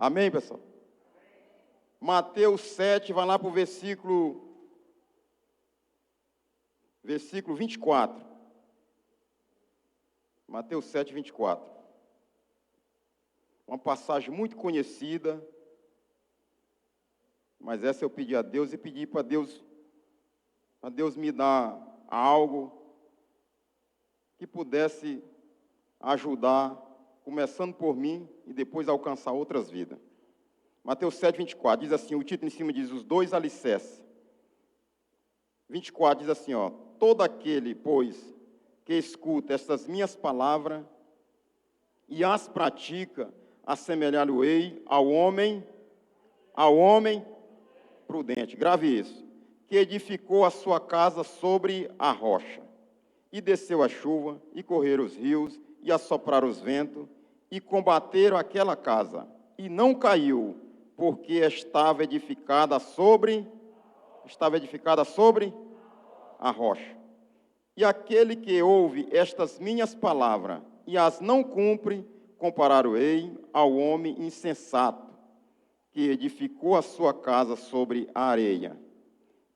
Amém, pessoal? Mateus 7, vai lá para o versículo 24. Mateus 7, 24. Uma passagem muito conhecida, mas essa eu pedi a Deus e pedi para Deus me dar algo que pudesse ajudar, começando por mim e depois alcançar outras vidas. Mateus 7, 24, diz assim, o título em cima diz, os dois alicerces. 24 diz assim, todo aquele, pois, que escuta estas minhas palavras e as pratica, assemelhá-lo-ei ao homem prudente. Grave isso. Que edificou a sua casa sobre a rocha. E desceu a chuva, e correram os rios, e assopraram os ventos, e combateram aquela casa. E não caiu, porque estava edificada sobre a rocha. E aquele que ouve estas minhas palavras e as não cumpre, compará-lo-ei ao homem insensato, que edificou a sua casa sobre a areia.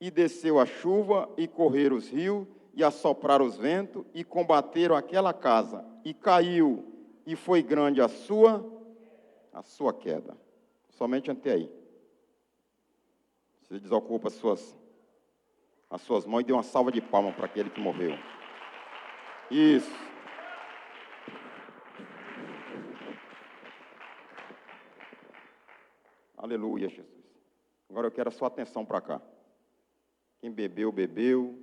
E desceu a chuva, e correram os rios, e assopraram os ventos, e combateram aquela casa. E caiu, e foi grande a sua queda. Somente até aí. Você desocupa as suas mãos e dê uma salva de palmas para aquele que morreu. Isso. Aleluia, Jesus. Agora eu quero a sua atenção para cá. Quem bebeu, bebeu.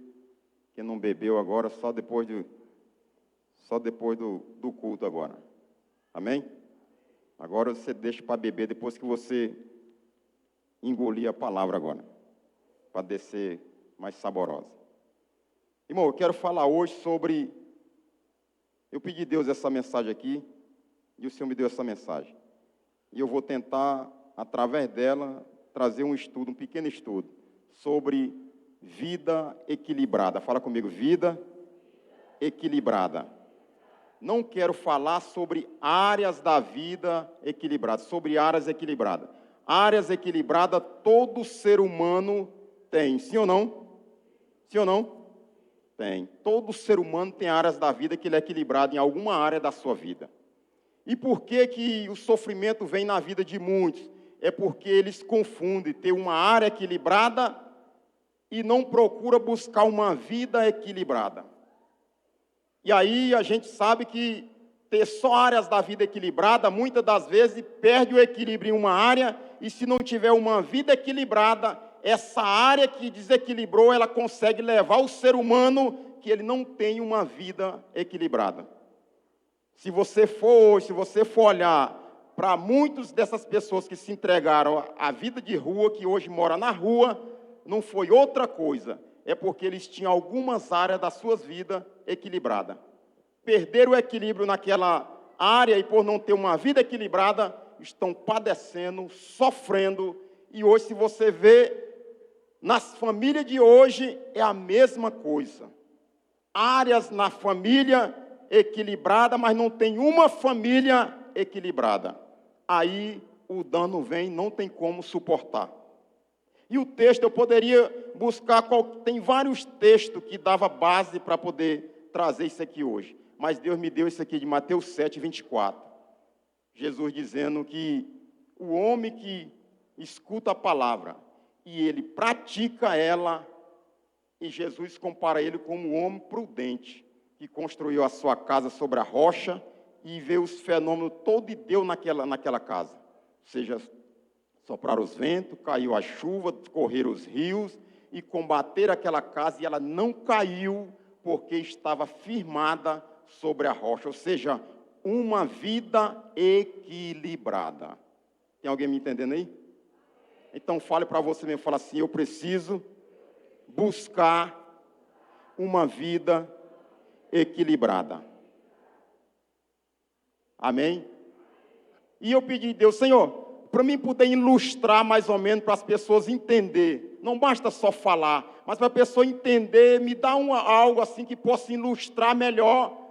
Quem não bebeu agora, só depois do culto agora. Amém? Agora você deixa para beber depois que você engolir a palavra agora. Para descer mais saborosa. Irmão, eu quero falar hoje sobre... Eu pedi a Deus essa mensagem aqui, e o Senhor me deu essa mensagem. E eu vou tentar, através dela, trazer um pequeno estudo, sobre vida equilibrada. Fala comigo, vida equilibrada. Não quero falar sobre áreas da vida equilibrada, sobre áreas equilibradas. Áreas equilibradas todo ser humano tem, sim ou não? Sim ou não? Tem. Todo ser humano tem áreas da vida que ele é equilibrado em alguma área da sua vida. E por que o sofrimento vem na vida de muitos? É porque eles confundem ter uma área equilibrada e não procura buscar uma vida equilibrada. E aí a gente sabe que ter só áreas da vida equilibrada, muitas das vezes, perde o equilíbrio em uma área, e se não tiver uma vida equilibrada, essa área que desequilibrou, ela consegue levar o ser humano que ele não tem uma vida equilibrada. Se você for olhar para muitas dessas pessoas que se entregaram à vida de rua, que hoje moram na rua, não foi outra coisa, é porque eles tinham algumas áreas das suas vidas equilibradas. Perderam o equilíbrio naquela área e por não ter uma vida equilibrada, estão padecendo, sofrendo. E hoje, se você vê, nas famílias de hoje, é a mesma coisa. Áreas na família equilibrada, mas não tem uma família equilibrada. Aí o dano vem, não tem como suportar. E o texto eu poderia buscar, tem vários textos que dava base para poder trazer isso aqui hoje. Mas Deus me deu isso aqui de Mateus 7, 24. Jesus dizendo que o homem que escuta a palavra e ele pratica ela, e Jesus compara ele como um homem prudente, que construiu a sua casa sobre a rocha e vê os fenômenos todo e deu naquela casa. Ou seja, sopraram os ventos, caiu a chuva, correram os rios e combateram aquela casa, e ela não caiu porque estava firmada sobre a rocha. Ou seja, uma vida equilibrada. Tem alguém me entendendo aí? Então fale para você mesmo, fala assim, eu preciso buscar uma vida equilibrada. Amém? E eu pedi a Deus, Senhor, para mim poder ilustrar mais ou menos para as pessoas entender. Não basta só falar, mas para a pessoa entender, me dá algo assim que possa ilustrar melhor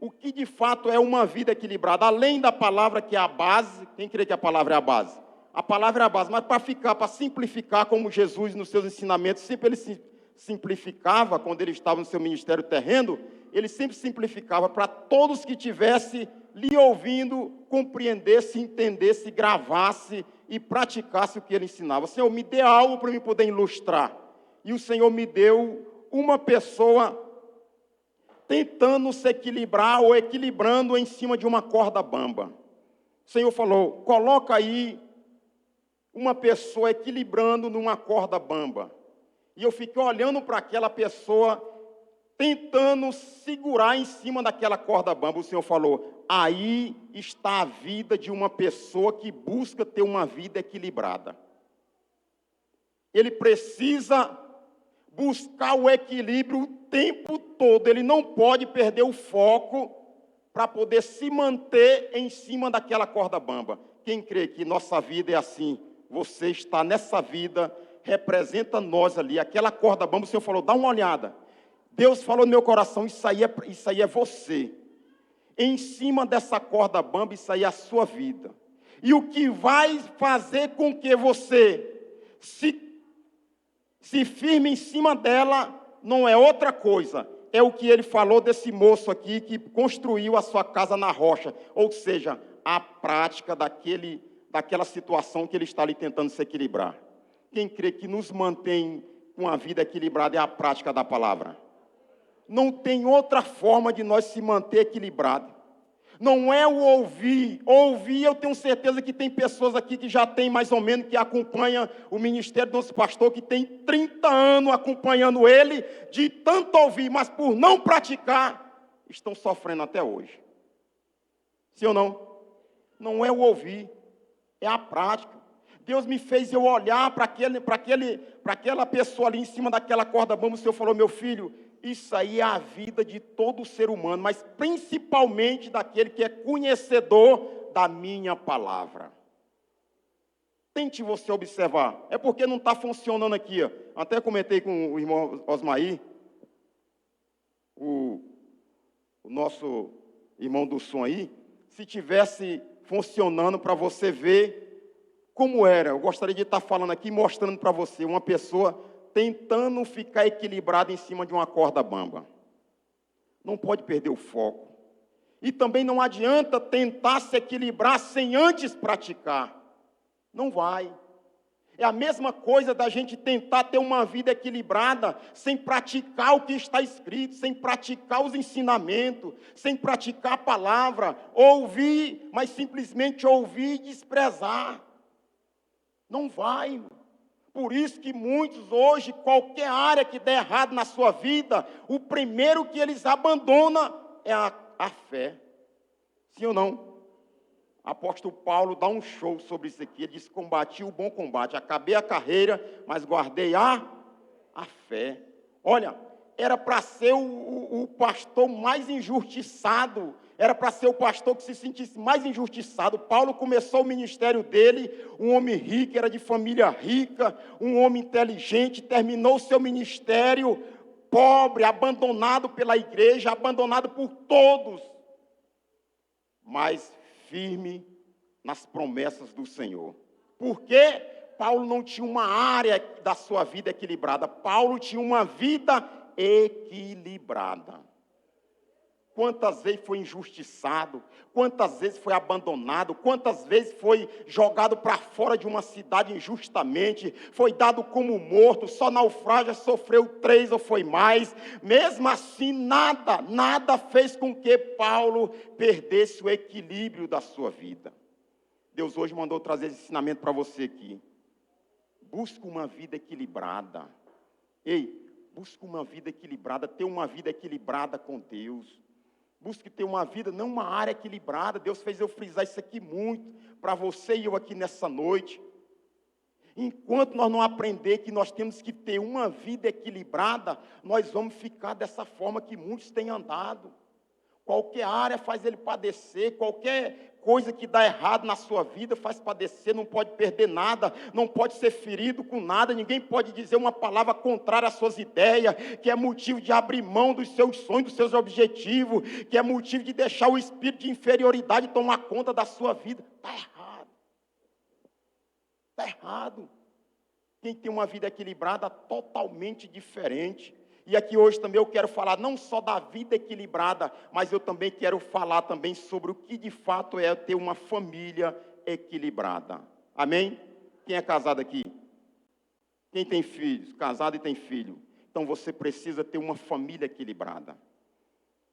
o que de fato é uma vida equilibrada, além da palavra que é a base. Quem crê que a palavra é a base? A palavra é a base, mas para simplificar, como Jesus nos seus ensinamentos, sempre ele simplificava, quando ele estava no seu ministério terreno, ele sempre simplificava para todos que tivessem lhe ouvindo, compreendesse, entendesse, gravasse e praticasse o que ele ensinava. Senhor, me dê algo para eu poder ilustrar. E o Senhor me deu uma pessoa tentando se equilibrar ou equilibrando em cima de uma corda bamba. O Senhor falou, coloca aí uma pessoa equilibrando numa corda bamba. E eu fiquei olhando para aquela pessoa, tentando segurar em cima daquela corda bamba. O Senhor falou, aí está a vida de uma pessoa que busca ter uma vida equilibrada. Ele precisa buscar o equilíbrio o tempo todo. Ele não pode perder o foco para poder se manter em cima daquela corda bamba. Quem crê que nossa vida é assim? Você está nessa vida, representa nós ali. Aquela corda bamba, o Senhor falou, dá uma olhada. Deus falou no meu coração, isso aí é você. Em cima dessa corda bamba, isso aí é a sua vida. E o que vai fazer com que você se firme em cima dela, não é outra coisa. É o que ele falou desse moço aqui, que construiu a sua casa na rocha. Ou seja, a prática daquela situação que ele está ali tentando se equilibrar. Quem crê que nos mantém com a vida equilibrada é a prática da palavra. Não tem outra forma de nós se manter equilibrado. Não é o ouvir. Ouvir, eu tenho certeza que tem pessoas aqui que já tem mais ou menos, que acompanham o ministério do nosso pastor, que tem 30 anos acompanhando ele, de tanto ouvir, mas por não praticar, estão sofrendo até hoje. Sim ou não? Não é o ouvir, é a prática. Deus me fez eu olhar para aquela pessoa ali em cima daquela corda bamba. O Senhor falou, meu filho, isso aí é a vida de todo ser humano, mas principalmente daquele que é conhecedor da minha palavra. Tente você observar. É porque não está funcionando aqui. Ó. Até comentei com o irmão Osmaí, o nosso irmão do som aí, se tivesse funcionando para você ver como era. Eu gostaria de estar falando aqui, mostrando para você uma pessoa tentando ficar equilibrada em cima de uma corda bamba. Não pode perder o foco. E também não adianta tentar se equilibrar sem antes praticar. Não vai. É a mesma coisa da gente tentar ter uma vida equilibrada sem praticar o que está escrito, sem praticar os ensinamentos, sem praticar a palavra, ouvir, mas simplesmente ouvir e desprezar. Não vai. Por isso que muitos hoje, qualquer área que der errado na sua vida, o primeiro que eles abandonam é a fé. Sim ou não? Apóstolo Paulo dá um show sobre isso aqui. Ele diz, combati o bom combate, acabei a carreira, mas guardei a fé. Olha, era para ser o pastor mais injustiçado, era para ser o pastor que se sentisse mais injustiçado. Paulo começou o ministério dele, um homem rico, era de família rica, um homem inteligente, terminou o seu ministério pobre, abandonado pela igreja, abandonado por todos, mas firme nas promessas do Senhor. Porque Paulo não tinha uma área da sua vida equilibrada, Paulo tinha uma vida equilibrada. Quantas vezes foi injustiçado, quantas vezes foi abandonado, quantas vezes foi jogado para fora de uma cidade injustamente, foi dado como morto, só naufrágio, sofreu 3 ou foi mais. Mesmo assim, nada fez com que Paulo perdesse o equilíbrio da sua vida. Deus hoje mandou trazer esse ensinamento para você aqui. Busca uma vida equilibrada. Ei, busca uma vida equilibrada, ter uma vida equilibrada com Deus. Busque ter uma vida, não uma área equilibrada. Deus fez eu frisar isso aqui muito para você e eu aqui nessa noite. Enquanto nós não aprender que nós temos que ter uma vida equilibrada, nós vamos ficar dessa forma que muitos têm andado. Qualquer área faz ele padecer, qualquer coisa que dá errado na sua vida, faz padecer, não pode perder nada, não pode ser ferido com nada, ninguém pode dizer uma palavra contrária às suas ideias, que é motivo de abrir mão dos seus sonhos, dos seus objetivos, que é motivo de deixar o espírito de inferioridade tomar conta da sua vida. Está errado. Está errado. Quem tem uma vida equilibrada, totalmente diferente. E aqui hoje também eu quero falar não só da vida equilibrada, mas eu também quero falar também sobre o que de fato é ter uma família equilibrada. Amém? Quem é casado aqui? Quem tem filhos? Casado e tem filho. Então você precisa ter uma família equilibrada.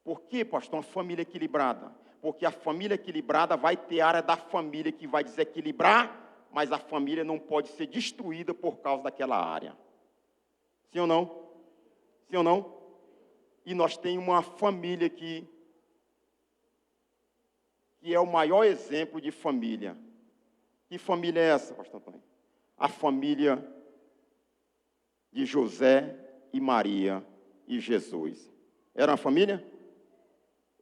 Por que, pastor, uma família equilibrada? Porque a família equilibrada vai ter área da família que vai desequilibrar, mas a família não pode ser destruída por causa daquela área. Sim ou não? Sim ou não? E nós temos uma família aqui, que é o maior exemplo de família. Que família é essa, pastor Antônio? A família de José e Maria e Jesus. Era uma família?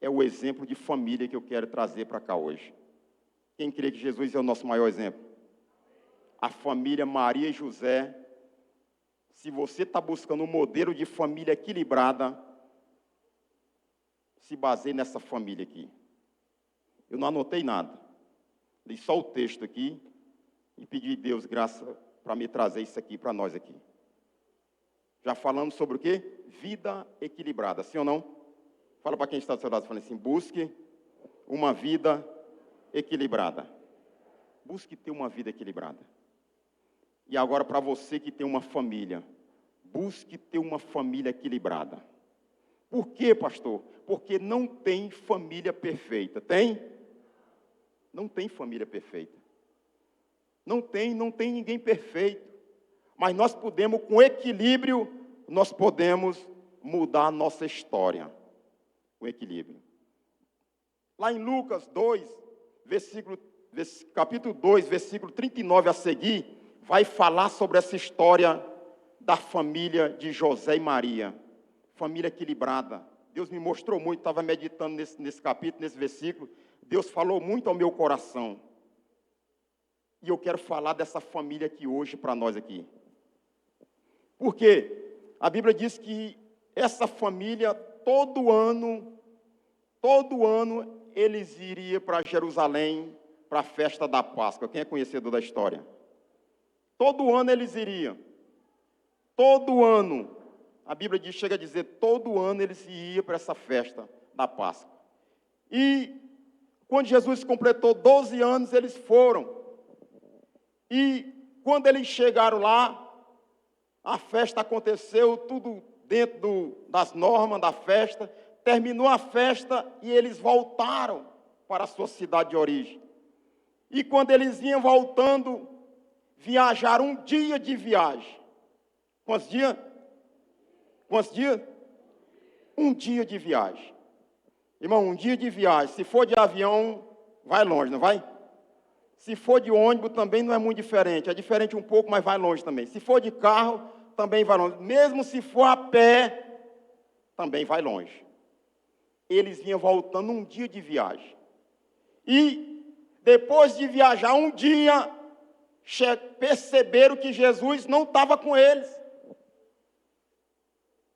É o exemplo de família que eu quero trazer para cá hoje. Quem crê que Jesus é o nosso maior exemplo? A família Maria e José. Se você está buscando um modelo de família equilibrada, se baseie nessa família aqui. Eu não anotei nada. Li só o texto aqui e pedi a Deus graça para me trazer isso aqui para nós aqui. Já falamos sobre o quê? Vida equilibrada, sim ou não? Fala para quem está do seu lado, fala assim, busque uma vida equilibrada. Busque ter uma vida equilibrada. E agora para você que tem uma família, busque ter uma família equilibrada. Por quê, pastor? Porque não tem família perfeita. Tem? Não tem família perfeita. Não tem ninguém perfeito. Mas nós podemos, com equilíbrio, nós podemos mudar a nossa história. Com equilíbrio. Lá em Lucas 2, capítulo 2, versículo 39 a seguir, vai falar sobre essa história da família de José e Maria. Família equilibrada. Deus me mostrou muito, estava meditando nesse capítulo, nesse versículo. Deus falou muito ao meu coração. E eu quero falar dessa família aqui hoje para nós aqui. Por quê? A Bíblia diz que essa família, todo ano, eles iriam para Jerusalém, para a festa da Páscoa. Quem é conhecedor da história? Todo ano eles iriam. Todo ano. A Bíblia diz, chega a dizer, todo ano eles iam para essa festa da Páscoa. E quando Jesus completou 12 anos, eles foram. E quando eles chegaram lá, a festa aconteceu, tudo dentro das normas da festa. Terminou a festa e eles voltaram para a sua cidade de origem. E quando eles iam voltando, viajaram um dia de viagem. Quantos dias? Quantos dias? Um dia de viagem. Irmão, um dia de viagem. Se for de avião, vai longe, não vai? Se for de ônibus, também não é muito diferente. É diferente um pouco, mas vai longe também. Se for de carro, também vai longe. Mesmo se for a pé, também vai longe. Eles vinham voltando um dia de viagem. E, depois de viajar um dia, perceberam que Jesus não estava com eles.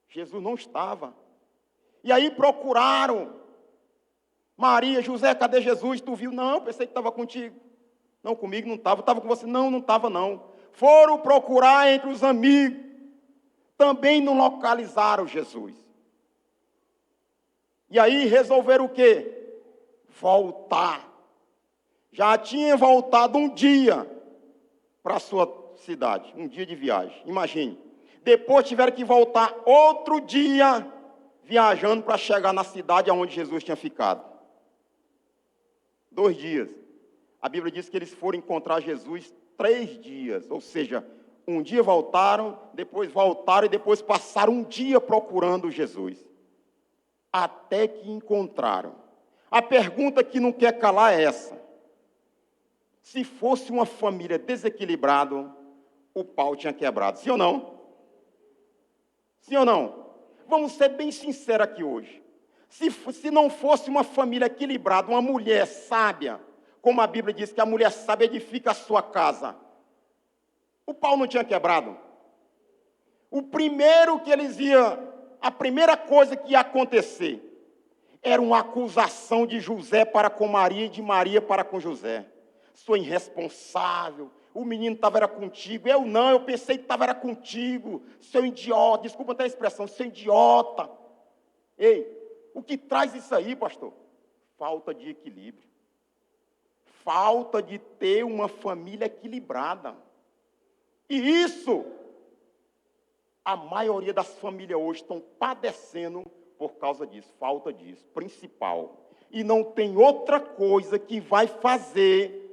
Jesus não estava. E aí procuraram. Maria, José, cadê Jesus? Tu viu? Não, pensei que estava contigo. Não, comigo não estava. Estava com você? Não, não estava não. Foram procurar entre os amigos. Também não localizaram Jesus. E aí resolveram o quê? Voltar. Já tinha voltado um dia para a sua cidade. Um dia de viagem. Imagine. Depois tiveram que voltar outro dia viajando para chegar na cidade onde Jesus tinha ficado. 2 dias. A Bíblia diz que eles foram encontrar Jesus 3 dias. Ou seja, um dia voltaram e depois passaram um dia procurando Jesus. Até que encontraram. A pergunta que não quer calar é essa. Se fosse uma família desequilibrada, o pau tinha quebrado. Sim ou não? Sim ou não? Vamos ser bem sinceros aqui hoje. Se não fosse uma família equilibrada, uma mulher sábia, Como a Bíblia diz que a mulher sábia edifica a sua casa. O pau não tinha quebrado. A primeira coisa que ia acontecer era uma acusação de José para com Maria e de Maria para com José. Sou irresponsável, o menino estava contigo, eu pensei que estava contigo, seu idiota, desculpa até a expressão, seu idiota. Ei, o que traz isso aí, pastor? Falta de equilíbrio. Falta de ter uma família equilibrada. E isso, a maioria das famílias hoje estão padecendo por causa disso, falta disso, principal. E não tem outra coisa que vai fazer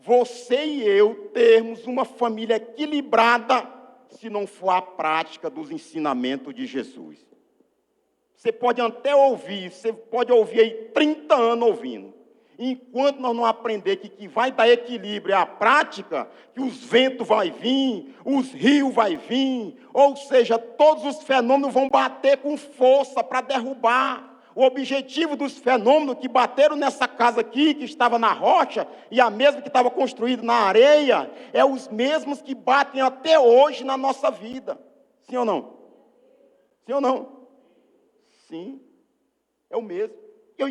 você e eu termos uma família equilibrada se não for a prática dos ensinamentos de Jesus. Você pode até ouvir, você pode ouvir aí 30 anos ouvindo. Enquanto nós não aprender que vai dar equilíbrio é a prática, que os ventos vão vir, os rios vão vir, ou seja, todos os fenômenos vão bater com força para derrubar. O objetivo dos fenômenos que bateram nessa casa aqui, que estava na rocha, e a mesma que estava construída na areia, é os mesmos que batem até hoje na nossa vida. Sim ou não? Sim ou não? Sim, é o mesmo. Eu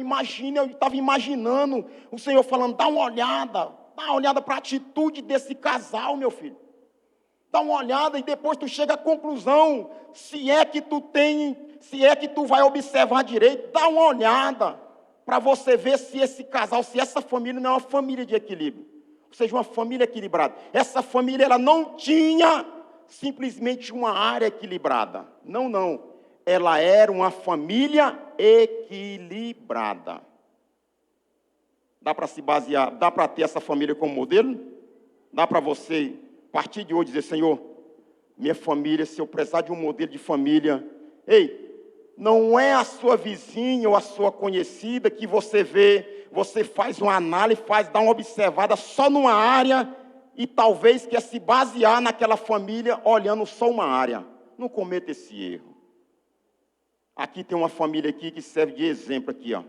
estava imaginando o Senhor falando, dá uma olhada para a atitude desse casal, meu filho. Dá uma olhada e depois tu chega à conclusão, se é que tu vai observar direito, dá uma olhada para você ver se esse casal, se essa família não é uma família de equilíbrio, ou seja, uma família equilibrada. Essa família, ela não tinha simplesmente uma área equilibrada. Não. Ela era uma família equilibrada. Dá para se basear, dá para ter essa família como modelo? Dá para você, a partir de hoje, dizer, Senhor, minha família, se eu precisar de um modelo de família, não é a sua vizinha ou a sua conhecida que você vê, você faz uma análise, dá uma observada só numa área e talvez quer se basear naquela família olhando só uma área. Não cometa esse erro. Aqui tem uma família aqui que serve de exemplo aqui, ó.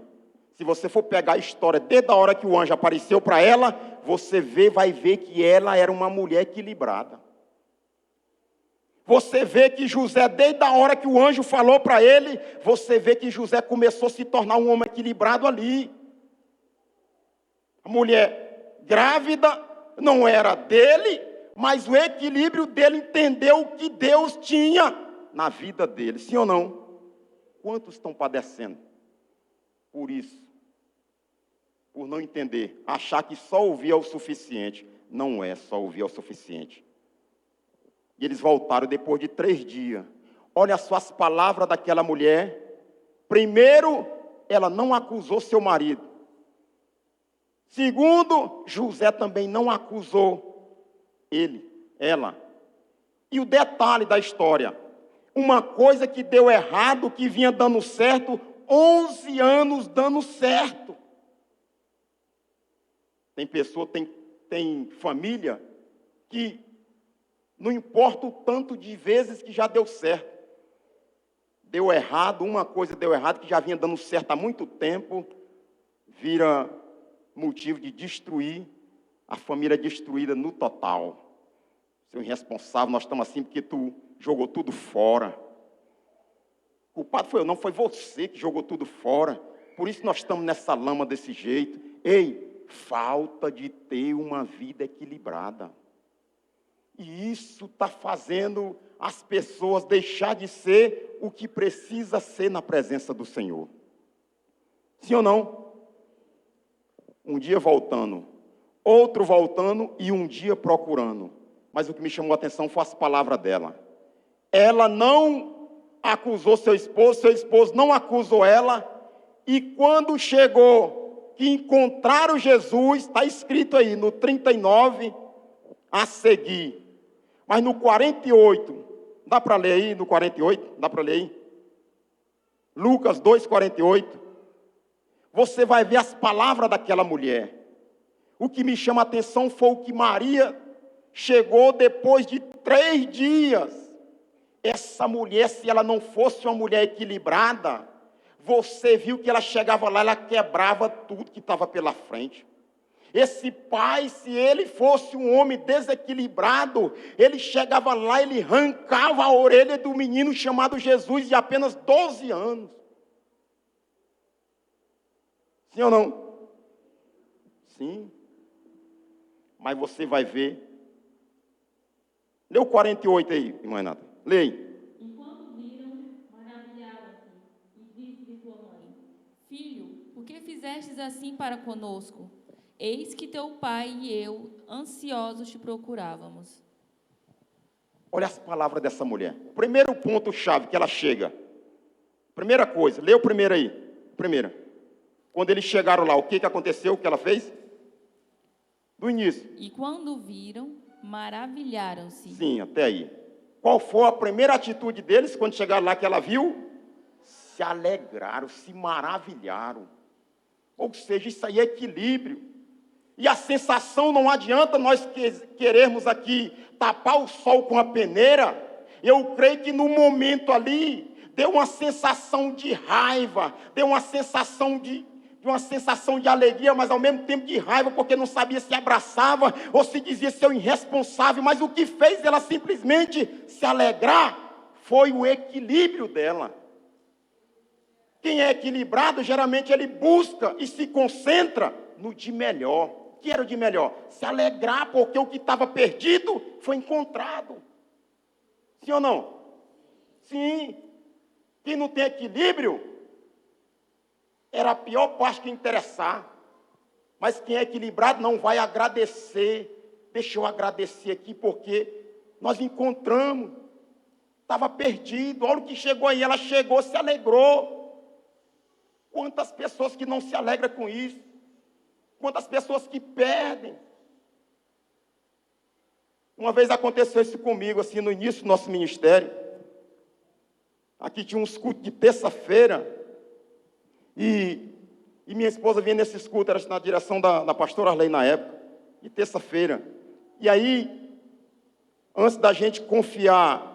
Se você for pegar a história desde a hora que o anjo apareceu para ela, você vai ver que ela era uma mulher equilibrada. Você vê que José, desde a hora que o anjo falou para ele, você vê que José começou a se tornar um homem equilibrado ali. A mulher grávida não era dele, mas o equilíbrio dele entendeu o que Deus tinha na vida dele. Sim ou não? Quantos estão padecendo por isso? Por não entender, achar que só ouvir é o suficiente. Não é só ouvir é o suficiente. E eles voltaram depois de 3 dias. Olha só as palavras daquela mulher. Primeiro, ela não acusou seu marido. Segundo, José também não acusou ela. E o detalhe da história, uma coisa que deu errado, que vinha dando certo, 11 anos dando certo. Tem pessoa, tem família, que não importa o tanto de vezes que já deu certo. Deu errado, uma coisa deu errado, que já vinha dando certo há muito tempo, vira motivo de destruir, a família destruída no total. Seu irresponsável, nós estamos assim porque tu jogou tudo fora. O culpado foi eu, não foi você que jogou tudo fora. Por isso nós estamos nessa lama desse jeito. Falta de ter uma vida equilibrada. E isso está fazendo as pessoas deixar de ser o que precisa ser na presença do Senhor. Sim ou não? Um dia voltando, outro voltando e um dia procurando. Mas o que me chamou a atenção foi as palavras dela. Ela não acusou seu esposo não acusou ela, e quando chegou, que encontraram Jesus, está escrito aí no 39, a seguir, mas no 48, dá para ler aí no 48? Dá para ler aí? Lucas 2,48, você vai ver as palavras daquela mulher. O que me chama a atenção foi o que Maria chegou depois de 3 dias. Essa mulher, se ela não fosse uma mulher equilibrada, você viu que ela chegava lá, ela quebrava tudo que estava pela frente. Esse pai, se ele fosse um homem desequilibrado, ele chegava lá, ele arrancava a orelha do menino chamado Jesus de apenas 12 anos. Sim ou não? Sim. Mas você vai ver. Lê o 48 aí, irmã Renata. Lê aí. Enquanto viram, maravilharam-se e disse-lhe sua mãe: Filho, por que fizestes assim para conosco? Eis que teu pai e eu, ansiosos, te procurávamos. Olha as palavras dessa mulher. Primeiro ponto-chave que ela chega. Primeira coisa, lê o primeiro aí. Primeira. Quando eles chegaram lá, o que aconteceu? O que ela fez? Do início. E quando viram, maravilharam-se. Sim, até aí. Qual foi a primeira atitude deles quando chegaram lá que ela viu? Se alegraram, se maravilharam. Ou seja, isso aí é equilíbrio. E a sensação, não adianta nós querermos aqui tapar o sol com a peneira. Eu creio que no momento ali, deu uma sensação de raiva, deu uma sensação de alegria, mas ao mesmo tempo de raiva, porque não sabia se abraçava ou se dizia ser irresponsável. Mas o que fez ela simplesmente se alegrar foi o equilíbrio dela. Quem é equilibrado, geralmente ele busca e se concentra no de melhor. O que era o de melhor? Se alegrar, porque o que estava perdido foi encontrado. Sim ou não? Sim. Quem não tem equilíbrio, era a pior parte que interessar. Mas quem é equilibrado não vai agradecer. Deixa eu agradecer aqui, porque nós encontramos. Estava perdido. Olha o que chegou aí. Ela chegou, se alegrou. Quantas pessoas que não se alegram com isso? Quantas pessoas que perdem? Uma vez aconteceu isso comigo, assim, no início do nosso ministério. Aqui tinha uns cultos de terça-feira. E minha esposa vinha nesses cultos, era na direção da pastora Arley na época, de terça-feira. E aí, antes da gente confiar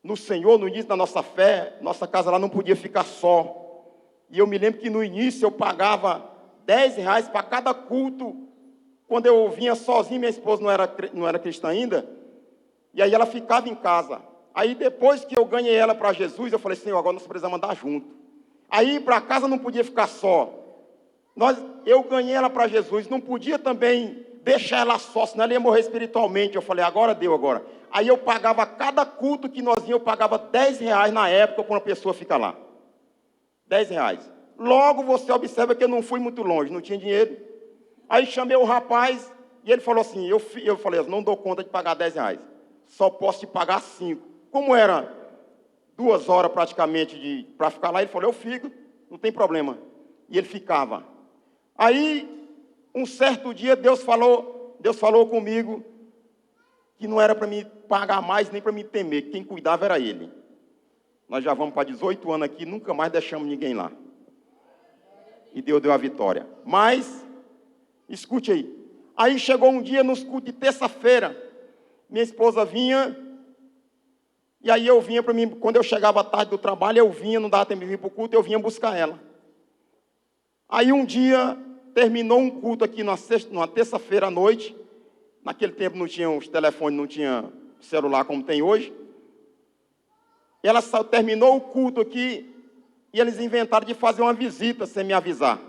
no Senhor, no início da nossa fé, nossa casa lá não podia ficar só. E eu me lembro que no início eu pagava R$10 para cada culto. Quando eu vinha sozinho, minha esposa não era cristã ainda, e aí ela ficava em casa. Aí depois que eu ganhei ela para Jesus, eu falei, Senhor, agora nós precisamos andar junto. Aí para casa não podia ficar só. Eu ganhei ela para Jesus, não podia também deixar ela só, senão ela ia morrer espiritualmente. Eu falei, agora deu agora. Aí eu pagava cada culto que nós íamos, eu pagava R$10 na época para uma pessoa ficar lá. R$10. Logo você observa que eu não fui muito longe, não tinha dinheiro. Aí chamei o rapaz e ele falou assim, eu falei, eu não dou conta de pagar R$10, só posso te pagar 5. Como era 2 horas praticamente para ficar lá, ele falou, eu fico, não tem problema. E ele ficava. Aí, um certo dia, Deus falou comigo que não era para me pagar mais, nem para me temer, que quem cuidava era ele. Nós já vamos para 18 anos aqui, nunca mais deixamos ninguém lá. E Deus deu a vitória. Mas, escute aí. Aí chegou um dia nos cultos de terça-feira. Minha esposa vinha. E aí eu vinha para mim. Quando eu chegava à tarde do trabalho, eu vinha, não dava tempo de vir para o culto, eu vinha buscar ela. Aí um dia, terminou um culto aqui numa terça-feira à noite. Naquele tempo não tinha os telefones, não tinha celular como tem hoje. E ela terminou o culto aqui. E eles inventaram de fazer uma visita sem me avisar.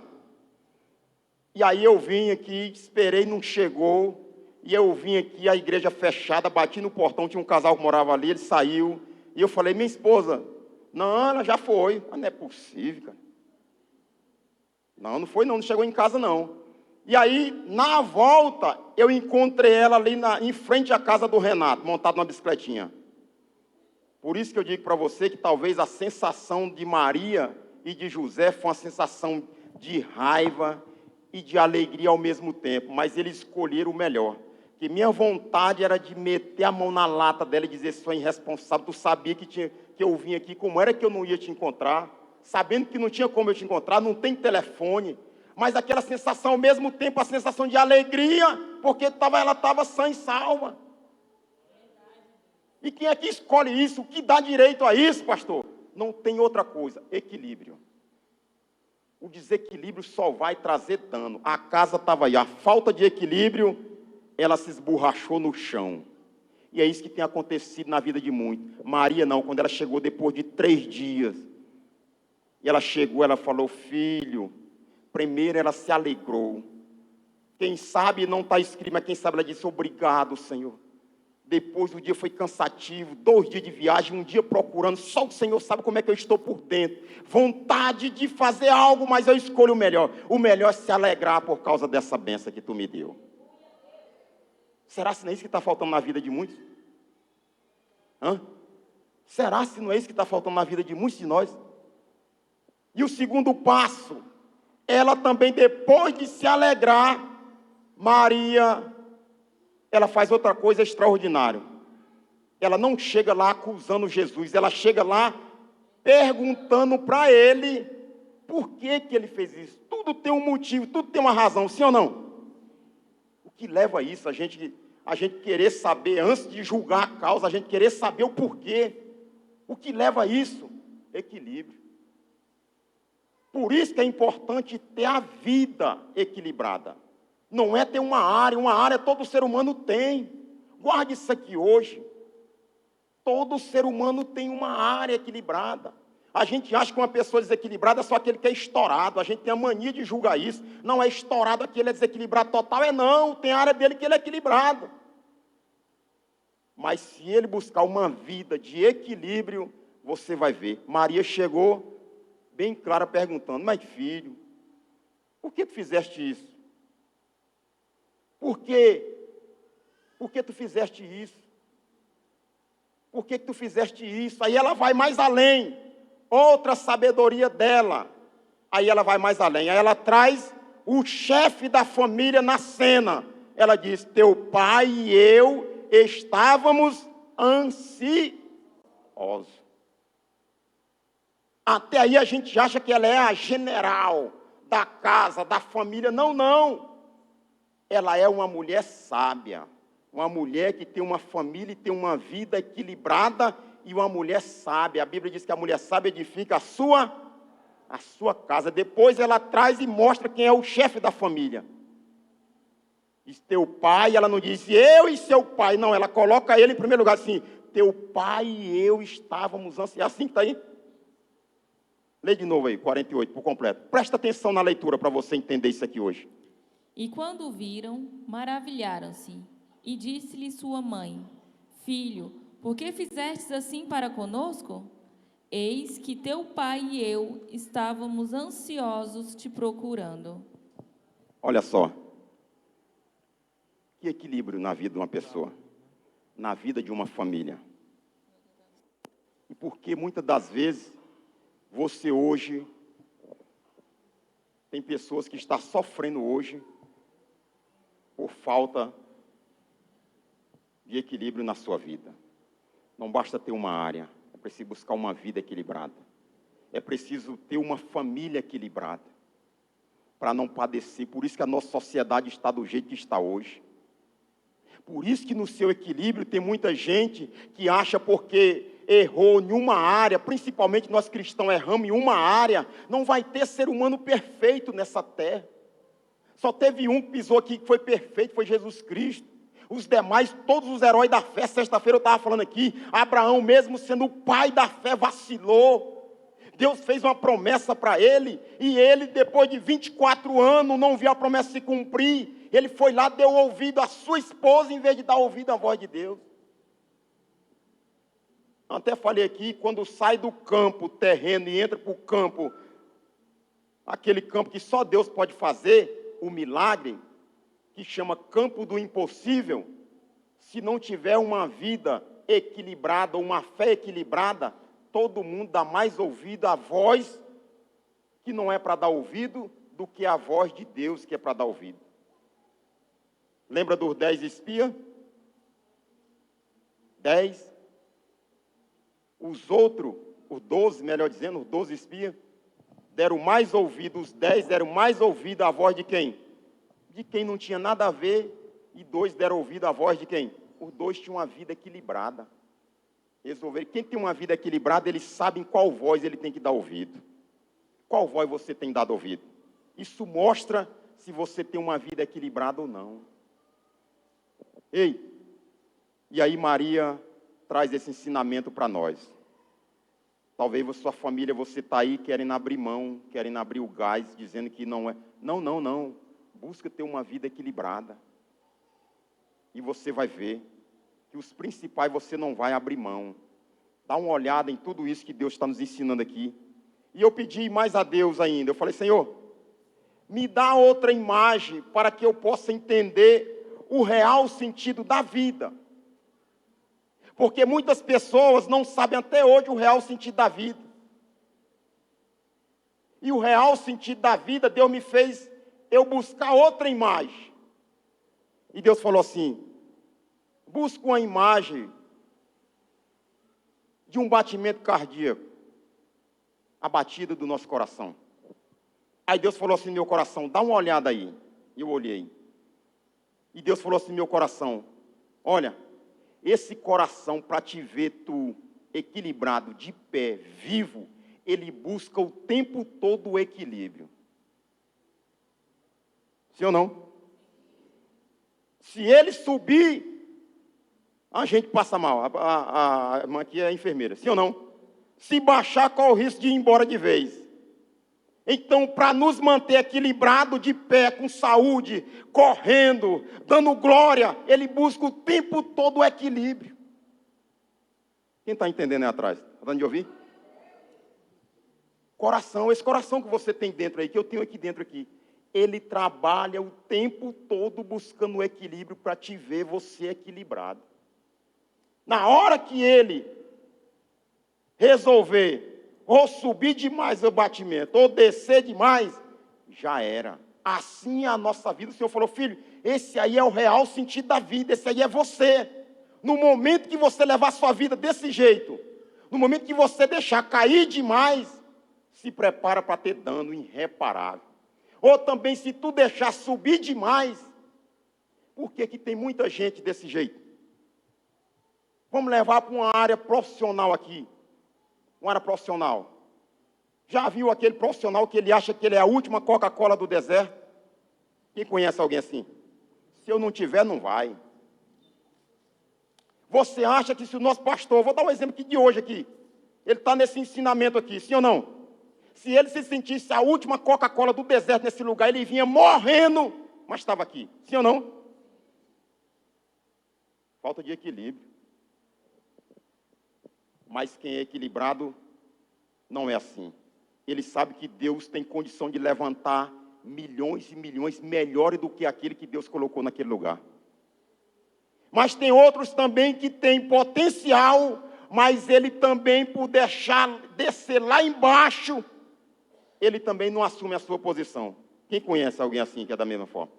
E aí eu vim aqui, esperei, não chegou. E eu vim aqui, a igreja fechada, bati no portão, tinha um casal que morava ali, ele saiu. E eu falei, minha esposa, não, ela já foi. Mas não é possível, cara. Não foi não chegou em casa não. E aí, na volta, eu encontrei ela ali em frente à casa do Renato, montada numa bicicletinha. Por isso que eu digo para você que talvez a sensação de Maria e de José foi uma sensação de raiva e de alegria ao mesmo tempo, mas eles escolheram o melhor. Que minha vontade era de meter a mão na lata dela e dizer, sou irresponsável, tu sabia que eu vim aqui, como era que eu não ia te encontrar? Sabendo que não tinha como eu te encontrar, não tem telefone, mas aquela sensação ao mesmo tempo, a sensação de alegria, porque ela estava sã e salva. E quem é que escolhe isso? O que dá direito a isso, pastor? Não tem outra coisa, equilíbrio. O desequilíbrio só vai trazer dano. A casa estava aí, a falta de equilíbrio, ela se esborrachou no chão. E é isso que tem acontecido na vida de muitos. Maria não, quando ela chegou depois de 3 dias, e ela chegou, ela falou, filho, primeiro ela se alegrou. Quem sabe não está escrito, mas quem sabe ela disse, obrigado, Senhor. Depois o dia foi cansativo, 2 dias de viagem, um dia procurando, só o Senhor sabe como é que eu estou por dentro. Vontade de fazer algo, mas eu escolho o melhor. O melhor é se alegrar por causa dessa bênção que tu me deu. Será se não é isso que está faltando na vida de muitos? Será se não é isso que está faltando na vida de muitos de nós? E o segundo passo, ela também depois de se alegrar, Maria, ela faz outra coisa extraordinária. Ela não chega lá acusando Jesus, ela chega lá perguntando para ele por que ele fez isso. Tudo tem um motivo, tudo tem uma razão, sim ou não? O que leva a isso? A gente querer saber, antes de julgar a causa, a gente querer saber o porquê. O que leva a isso? Equilíbrio. Por isso que é importante ter a vida equilibrada. Não é ter uma área todo ser humano tem. Guarde isso aqui hoje. Todo ser humano tem uma área equilibrada. A gente acha que uma pessoa desequilibrada é só aquele que é estourado. A gente tem a mania de julgar isso. Não é estourado aquele, é desequilibrado total. Não, tem a área dele que ele é equilibrado. Mas se ele buscar uma vida de equilíbrio, você vai ver. Maria chegou bem clara perguntando, mas filho, por que tu fizeste isso? Por quê? Por que tu fizeste isso? Por que tu fizeste isso? Aí ela vai mais além. Outra sabedoria dela. Aí ela vai mais além. Aí ela traz o chefe da família na cena. Ela diz, teu pai e eu estávamos ansiosos. Até aí a gente acha que ela é a general da casa, da família. Não, não. Ela é uma mulher sábia. Uma mulher que tem uma família e tem uma vida equilibrada e uma mulher sábia. A Bíblia diz que a mulher sábia edifica a sua casa. Depois ela traz e mostra quem é o chefe da família. Diz teu pai, ela não diz eu e seu pai. Não, ela coloca ele em primeiro lugar assim. Teu pai e eu estávamos ansiosos. É assim que está aí? Lê de novo aí, 48, por completo. Presta atenção na leitura para você entender isso aqui hoje. E quando o viram, maravilharam-se. E disse-lhe sua mãe, filho, por que fizestes assim para conosco? Eis que teu pai e eu estávamos ansiosos te procurando. Olha só. Que equilíbrio na vida de uma pessoa. Na vida de uma família. E porque muitas das vezes, você hoje, tem pessoas que estão sofrendo hoje por falta de equilíbrio na sua vida. Não basta ter uma área, é preciso buscar uma vida equilibrada. É preciso ter uma família equilibrada para não padecer. Por isso que a nossa sociedade está do jeito que está hoje. Por isso que no seu equilíbrio tem muita gente que acha porque errou em uma área, principalmente nós cristãos erramos em uma área, não vai ter ser humano perfeito nessa terra. Só teve um que pisou aqui que foi perfeito, foi Jesus Cristo. Os demais, todos os heróis da fé, sexta-feira eu estava falando aqui, Abraão mesmo sendo o pai da fé vacilou. Deus fez uma promessa para ele, e ele depois de 24 anos não viu a promessa se cumprir. Ele foi lá, deu ouvido à sua esposa em vez de dar ouvido à voz de Deus. Até falei aqui, quando sai do campo terreno e entra para o campo, aquele campo que só Deus pode fazer, o milagre, que chama campo do impossível, se não tiver uma vida equilibrada, uma fé equilibrada, todo mundo dá mais ouvido à voz que não é para dar ouvido do que a voz de Deus que é para dar ouvido. Lembra dos 10 espias? 10. Os outros, os 12, melhor dizendo, os 12 espias, deram mais ouvido, os 10 deram mais ouvido à voz de quem? De quem não tinha nada a ver, e 2 deram ouvido à voz de quem? Os 2 tinham uma vida equilibrada. Resolveram. Quem tem uma vida equilibrada, ele sabe em qual voz ele tem que dar ouvido. Qual voz você tem dado ouvido? Isso mostra se você tem uma vida equilibrada ou não. Ei, e aí Maria traz esse ensinamento para nós. Talvez sua família, você está aí querendo abrir mão, querendo abrir o gás, dizendo que não é. Não. Busca ter uma vida equilibrada. E você vai ver que os principais você não vai abrir mão. Dá uma olhada em tudo isso que Deus está nos ensinando aqui. E eu pedi mais a Deus ainda. Eu falei, Senhor, me dá outra imagem para que eu possa entender o real sentido da vida. Porque muitas pessoas não sabem até hoje o real sentido da vida. E o real sentido da vida, Deus me fez eu buscar outra imagem. E Deus falou assim, busca uma imagem de um batimento cardíaco, a batida do nosso coração. Aí Deus falou assim no meu coração, dá uma olhada aí. E eu olhei. E Deus falou assim no meu coração, olha, esse coração, para te ver tu equilibrado, de pé, vivo, ele busca o tempo todo o equilíbrio. Sim ou não? Se ele subir, a gente passa mal. A irmã aqui é enfermeira. Sim ou não? Se baixar, corre o risco de ir embora de vez. Então, para nos manter equilibrado de pé, com saúde, correndo, dando glória, ele busca o tempo todo o equilíbrio. Quem está entendendo aí atrás? Está dando de ouvir? Coração, esse coração que você tem dentro aí, que eu tenho aqui dentro aqui, ele trabalha o tempo todo buscando o equilíbrio para te ver você equilibrado. Na hora que ele resolver ou subir demais o batimento, ou descer demais, já era. Assim é a nossa vida. O Senhor falou, filho, esse aí é o real sentido da vida, esse aí é você. No momento que você levar a sua vida desse jeito, no momento que você deixar cair demais, se prepara para ter dano irreparável. Ou também, se tu deixar subir demais, por que tem muita gente desse jeito? Vamos levar para uma área profissional aqui. Uma área profissional. Já viu aquele profissional que ele acha que ele é a última Coca-Cola do deserto? Quem conhece alguém assim? Se eu não tiver, não vai. Você acha que se o nosso pastor, vou dar um exemplo aqui de hoje aqui, ele está nesse ensinamento aqui, sim ou não? Se ele se sentisse a última Coca-Cola do deserto nesse lugar, ele vinha morrendo, mas estava aqui, sim ou não? Falta de equilíbrio. Mas quem é equilibrado não é assim. Ele sabe que Deus tem condição de levantar milhões e milhões melhores do que aquele que Deus colocou naquele lugar. Mas tem outros também que têm potencial, mas ele também, por deixar descer lá embaixo, ele também não assume a sua posição. Quem conhece alguém assim que é da mesma forma?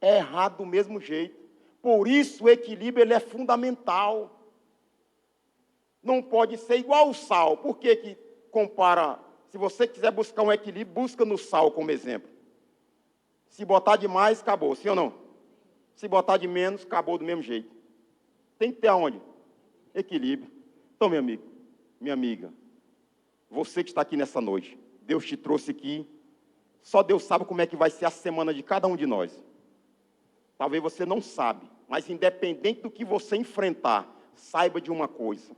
É errado do mesmo jeito. Por isso o equilíbrio ele é fundamental. Não pode ser igual ao sal. Por que compara? Se você quiser buscar um equilíbrio, busca no sal como exemplo. Se botar demais, acabou. Sim ou não? Se botar de menos, acabou do mesmo jeito. Tem que ter aonde? Equilíbrio. Então, meu amigo, minha amiga, você que está aqui nessa noite, Deus te trouxe aqui. Só Deus sabe como é que vai ser a semana de cada um de nós. Talvez você não sabe, mas independente do que você enfrentar, saiba de uma coisa.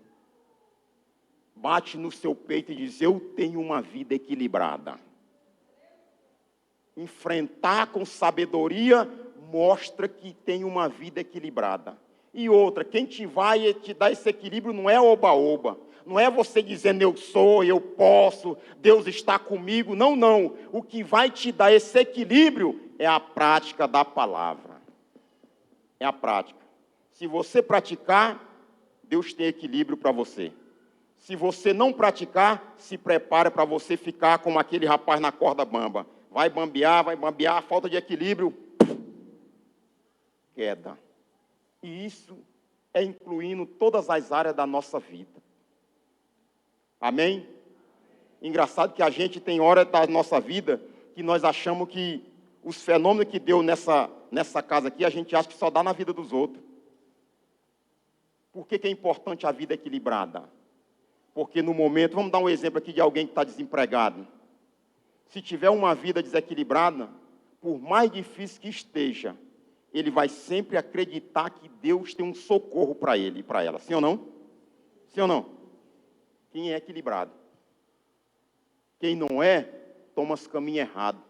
Bate no seu peito e diz, eu tenho uma vida equilibrada. Enfrentar com sabedoria mostra que tem uma vida equilibrada. E outra, quem te vai te dar esse equilíbrio não é oba-oba. Não é você dizendo eu sou, eu posso, Deus está comigo. Não, não. O que vai te dar esse equilíbrio é a prática da palavra. É a prática. Se você praticar, Deus tem equilíbrio para você. Se você não praticar, se prepara para você ficar como aquele rapaz na corda bamba. Vai bambear, falta de equilíbrio, queda. E isso é incluindo todas as áreas da nossa vida. Amém? Engraçado que a gente tem hora da nossa vida que nós achamos que os fenômenos que deu nessa casa aqui, a gente acha que só dá na vida dos outros. Por que é importante a vida equilibrada? Porque no momento, vamos dar um exemplo aqui de alguém que está desempregado. se tiver uma vida desequilibrada, por mais difícil que esteja, ele vai sempre acreditar que Deus tem um socorro para ele e para ela. Sim ou não? Sim ou não? Quem é equilibrado? Quem não é, toma os caminhos errados.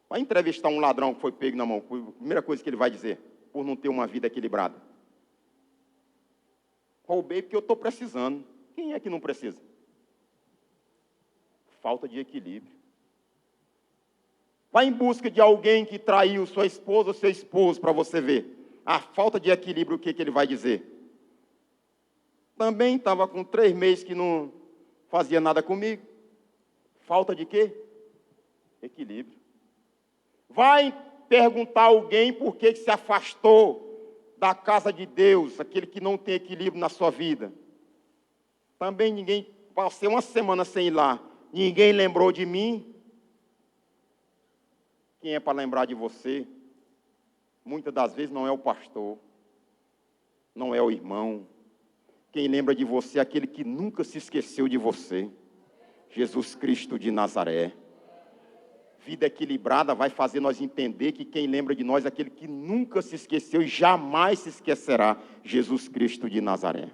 Vai entrevistar um ladrão que foi pego na mão. A primeira coisa que ele vai dizer, por não ter uma vida equilibrada. Roubei porque eu estou precisando. Quem é que não precisa? Falta de equilíbrio. Vai em busca de alguém que traiu sua esposa ou seu esposo para você ver. A falta de equilíbrio, o que ele vai dizer? Também estava com 3 meses que não fazia nada comigo. Falta de quê? Equilíbrio. Vai perguntar a alguém por que se afastou da casa de Deus, aquele que não tem equilíbrio na sua vida. Também ninguém, passei uma semana sem ir lá, ninguém lembrou de mim. Quem é para lembrar de você, muitas das vezes não é o pastor, não é o irmão. Quem lembra de você é aquele que nunca se esqueceu de você. Jesus Cristo de Nazaré. Vida equilibrada vai fazer nós entender que quem lembra de nós é aquele que nunca se esqueceu e jamais se esquecerá. Jesus Cristo de Nazaré.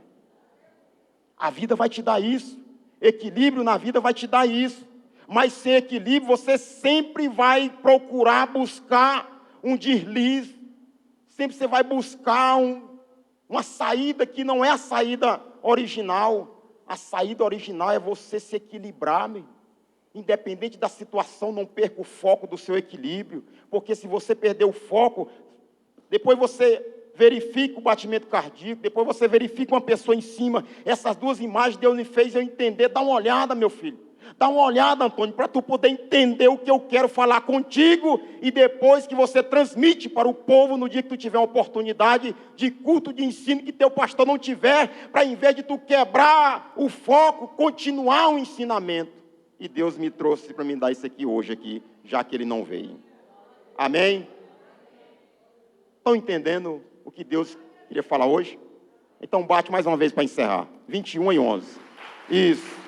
A vida vai te dar isso. Equilíbrio na vida vai te dar isso. Mas sem equilíbrio você sempre vai procurar buscar um deslize. Sempre você vai buscar uma saída que não é a saída original. A saída original é você se equilibrar, meu. Independente da situação, não perca o foco do seu equilíbrio. Porque se você perder o foco, depois você verifica o batimento cardíaco, depois você verifica uma pessoa em cima. Essas 2 imagens Deus me fez eu entender. Dá uma olhada, meu filho. Dá uma olhada, Antônio, para tu poder entender o que eu quero falar contigo e depois que você transmite para o povo no dia que tu tiver uma oportunidade de culto, de ensino, que teu pastor não tiver, para em vez de tu quebrar o foco, continuar o ensinamento. E Deus me trouxe para me dar isso aqui hoje, aqui, já que ele não veio. Amém? Estão entendendo o que Deus queria falar hoje? Então bate mais uma vez para encerrar. 21:11. Isso.